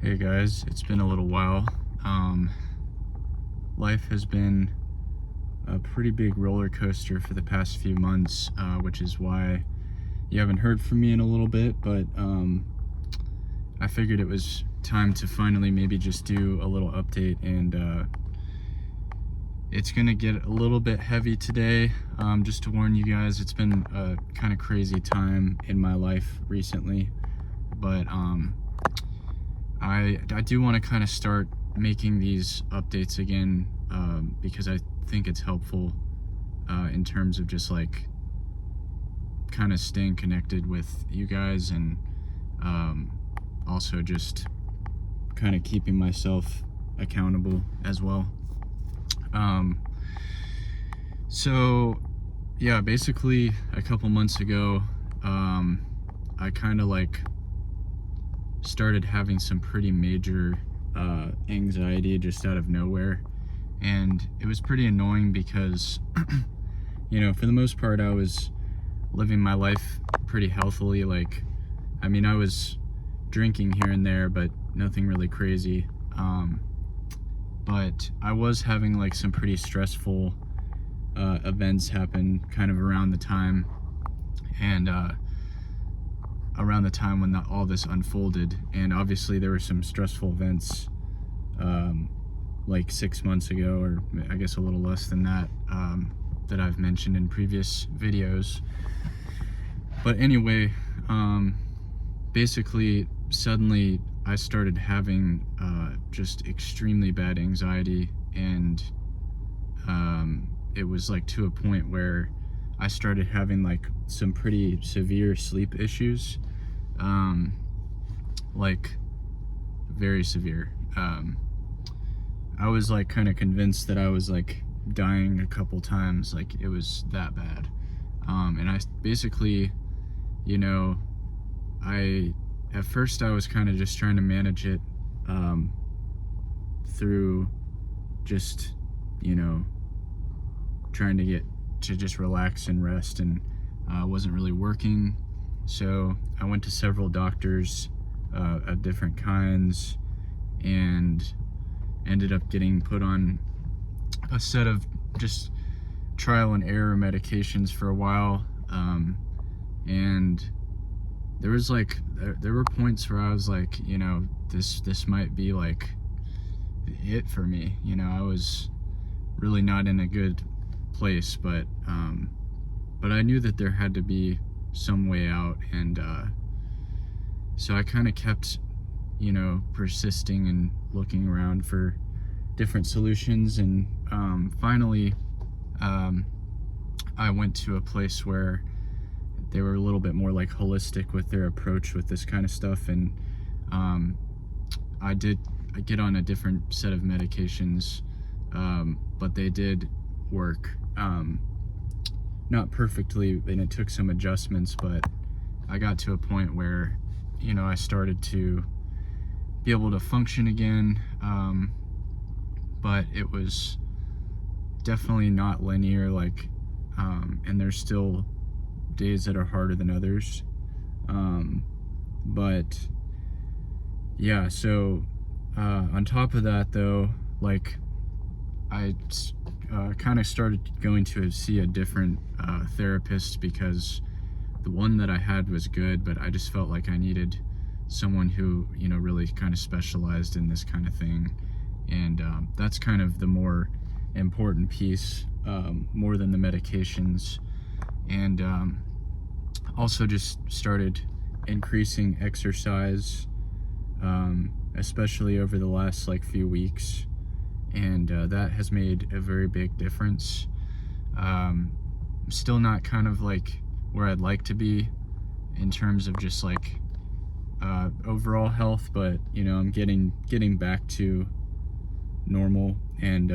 Hey guys, it's been a little while. Um, Life has been a pretty big roller coaster for the past few months, which is why you haven't heard from me in a little bit, but I figured it was time to finally maybe just do a little update, and it's gonna get a little bit heavy today. Just to warn you guys, it's been a kind of crazy time in my life recently, but I do want to kind of start making these updates again, because I think it's helpful in terms of just like kind of staying connected with you guys, and also just kind of keeping myself accountable as well. So yeah, basically a couple months ago, I kind of like started having some pretty major anxiety just out of nowhere, and it was pretty annoying because for the most part I was living my life pretty healthily. Like, I mean, I was drinking here and there, but nothing really crazy, but I was having like some pretty stressful events happen kind of around the time, and around the time when all this unfolded. And obviously there were some stressful events like 6 months ago, or I guess a little less than that, that I've mentioned in previous videos. But anyway, basically suddenly I started having just extremely bad anxiety, and it was like to a point where I started having like some pretty severe sleep issues, like very severe. I was like kind of convinced that I was like dying a couple times, like it was that bad. And I basically, at first I was kind of just trying to manage it through just, trying to get to just relax and rest, and wasn't really working. So I went to several doctors of different kinds, and ended up getting put on a set of just trial and error medications for a while. And there was like, there were points where I was like, this might be like it for me. I was really not in a good place, but I knew that there had to be some way out, and so I kind of kept persisting and looking around for different solutions, and finally I went to a place where they were a little bit more like holistic with their approach with this kind of stuff, and I get on a different set of medications, but they did work, not perfectly, and it took some adjustments, but I got to a point where I started to be able to function again, but it was definitely not linear, like, and there's still days that are harder than others, but yeah. So on top of that though, like, I kind of started going to see a different therapist, because the one that I had was good, but I just felt like I needed someone who really kind of specialized in this kind of thing, and that's kind of the more important piece, more than the medications. And also just started increasing exercise, especially over the last like few weeks, and that has made a very big difference. I'm still not kind of like where I'd like to be in terms of just like overall health, but I'm getting back to normal, and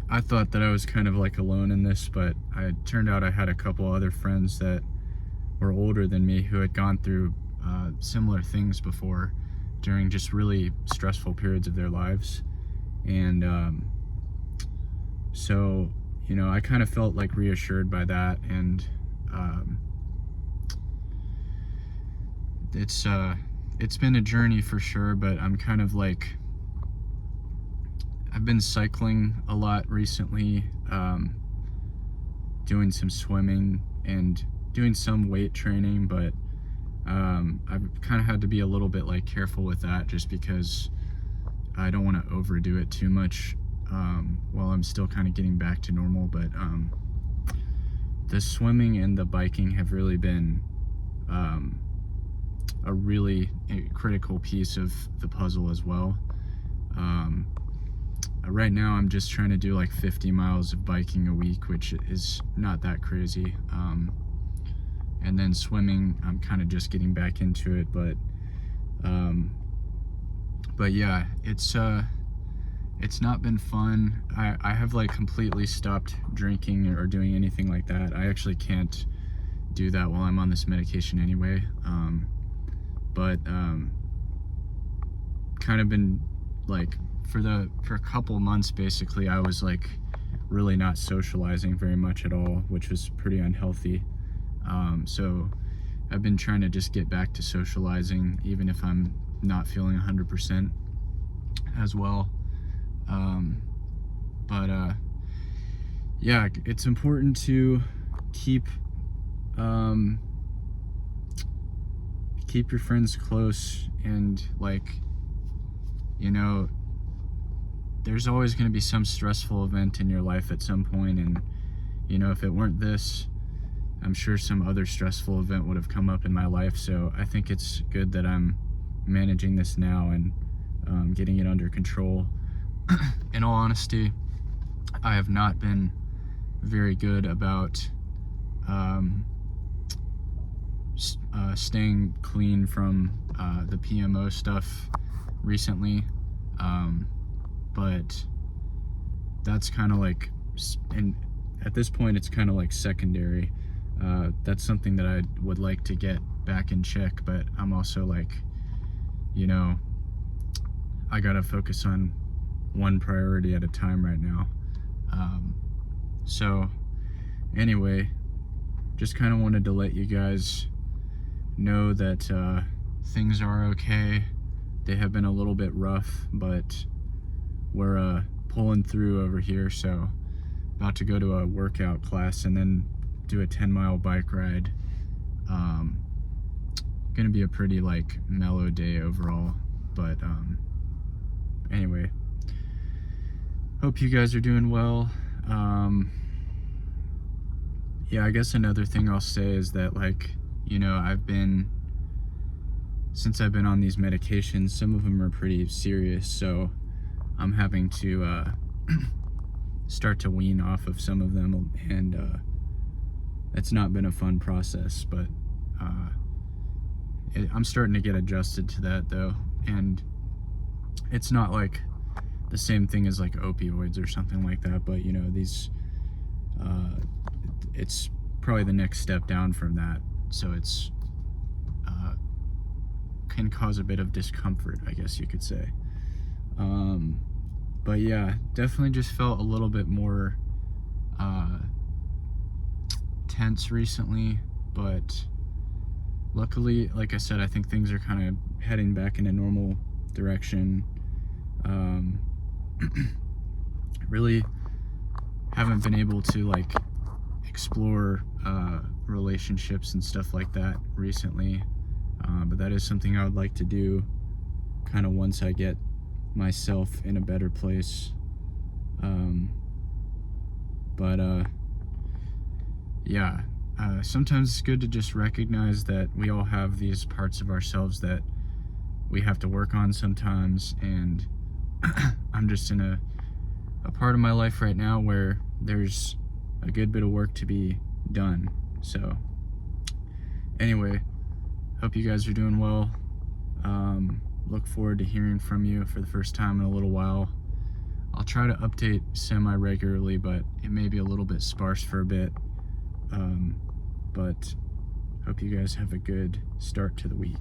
I thought that I was kind of like alone in this, but it turned out I had a couple other friends that were older than me who had gone through similar things before during just really stressful periods of their lives. And so I kind of felt like reassured by that, and it's been a journey for sure, but I'm kind of like, I've been cycling a lot recently, doing some swimming and doing some weight training, but I've kind of had to be a little bit like careful with that, just because I don't want to overdo it too much while I'm still kind of getting back to normal. But the swimming and the biking have really been a really critical piece of the puzzle as well. Right now I'm just trying to do like 50 miles of biking a week, which is not that crazy. And then swimming, I'm kind of just getting back into it, but yeah, it's not been fun. I have like completely stopped drinking or doing anything like that. I actually can't do that while I'm on this medication anyway. But kind of been like, for a couple months basically, I was like really not socializing very much at all, which was pretty unhealthy. So I've been trying to just get back to socializing, even if I'm not feeling 100% as well. Yeah, it's important to keep your friends close, and like, you know, there's always going to be some stressful event in your life at some point, and you know, if it weren't this, I'm sure some other stressful event would have come up in my life. So I think it's good that I'm managing this now and getting it under control. In all honesty, I have not been very good about staying clean from the PMO stuff recently, but that's kind of like, and at this point it's kind of like secondary. That's something that I would like to get back in check, but I'm also like, you know, I gotta focus on one priority at a time right now. So anyway, just kind of wanted to let you guys know that things are okay. They have been a little bit rough, but we're pulling through over here. So about to go to a workout class and then do a 10-mile bike ride. Gonna be a pretty like mellow day overall, but anyway, hope you guys are doing well. Yeah, I guess another thing I'll say is that, like, you know, since I've been on these medications, some of them are pretty serious, so I'm having to start to wean off of some of them, and it's not been a fun process, but I'm starting to get adjusted to that though, and it's not like the same thing as like opioids or something like that, but you know, these it's probably the next step down from that, so it's can cause a bit of discomfort, I guess you could say. But yeah, definitely just felt a little bit more tense recently, but luckily, like I said, I think things are kind of heading back in a normal direction. Really haven't been able to like explore relationships and stuff like that recently, but that is something I would like to do kind of once I get myself in a better place. Yeah, sometimes it's good to just recognize that we all have these parts of ourselves that we have to work on sometimes, and I'm just in a part of my life right now where there's a good bit of work to be done. So anyway, hope you guys are doing well. Look forward to hearing from you for the first time in a little while. I'll try to update semi-regularly, but it may be a little bit sparse for a bit. But hope you guys have a good start to the week.